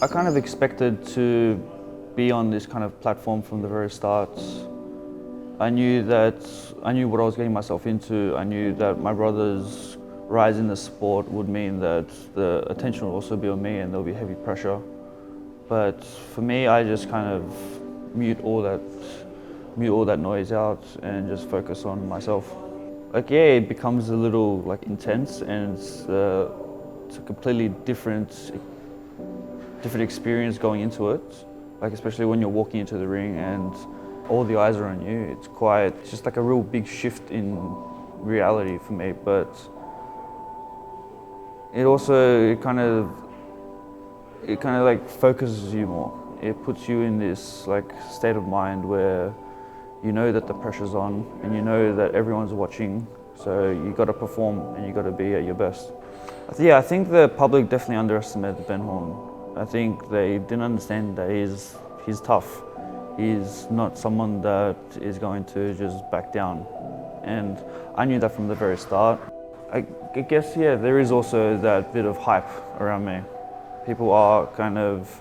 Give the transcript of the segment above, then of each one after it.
I kind of expected to be on this kind of platform from the very start. I knew what I was getting myself into. I knew that my brother's rise in the sport would mean that the attention will also be on me and there'll be heavy pressure. But for me, I just kind of mute all that noise out and just focus on myself. Like, yeah, it becomes a little like intense, and it's a completely different experience going into it. Like, especially when you're walking into the ring and all the eyes are on you. It's just like a real big shift in reality for me. But it kind of like focuses you more. It puts you in this like state of mind where you know that the pressure's on and you know that everyone's watching, so you got to perform and you got to be at your best. Yeah, I think the public definitely underestimated Ben Horn. I think they didn't understand that he's tough. He's not someone that is going to just back down, and I knew that from the very start. I guess, yeah, there is also that bit of hype around me. People are kind of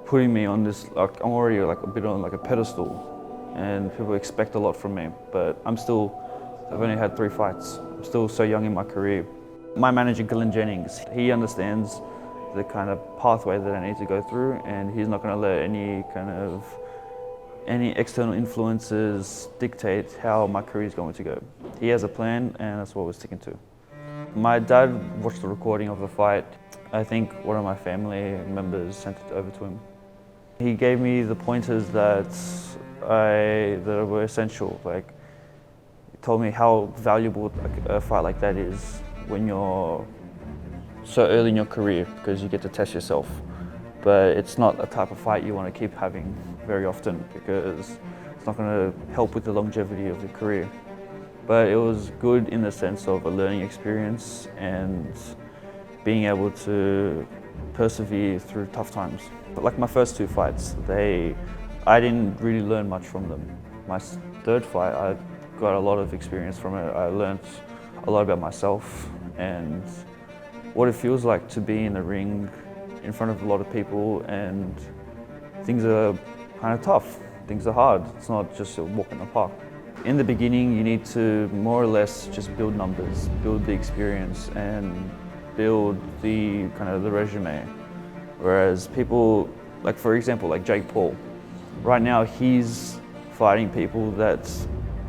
putting me on this, like, I'm already like a bit on like a pedestal, and people expect a lot from me, but I've only had 3 fights. I'm still so young in my career. My manager, Glenn Jennings, he understands the kind of pathway that I need to go through, and he's not going to let any external influences dictate how my career is going to go. He has a plan, and that's what we're sticking to. My dad watched the recording of the fight. I think one of my family members sent it over to him. He gave me the pointers that were essential. Like, he told me how valuable a fight like that is when you're so early in your career, because you get to test yourself. But it's not a type of fight you want to keep having very often, because it's not going to help with the longevity of your career. But it was good in the sense of a learning experience and being able to persevere through tough times. But like my first 2 fights, I didn't really learn much from them. My 3rd fight, I got a lot of experience from it. I learned a lot about myself and what it feels like to be in the ring in front of a lot of people, and things are kind of tough. Things are hard. It's not just a walk in the park. In the beginning, you need to more or less just build numbers, build the experience, and build the kind of the resume. Whereas people, like for example, like Jake Paul, right now he's fighting people that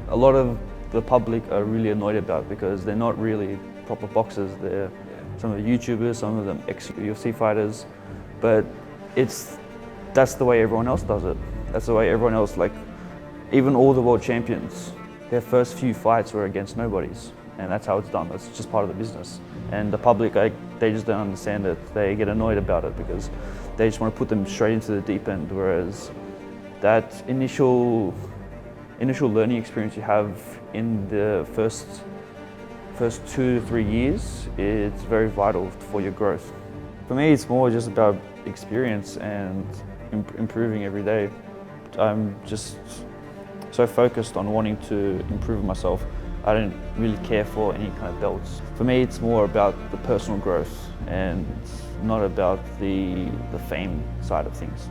a lot of the public are really annoyed about, because they're not really proper boxers. They're some of the YouTubers, some of them ex-UFC fighters, but that's the way everyone else does it. That's the way everyone else, like even all the world champions, their first few fights were against nobodies, and that's how it's done. That's just part of the business. And the public, they just don't understand it. They get annoyed about it because they just want to put them straight into the deep end, whereas that initial learning experience you have in the first 2 to 3 years, it's very vital for your growth. For me, it's more just about experience and improving every day. I'm just so focused on wanting to improve myself. I don't really care for any kind of belts. For me, it's more about the personal growth and not about the fame side of things.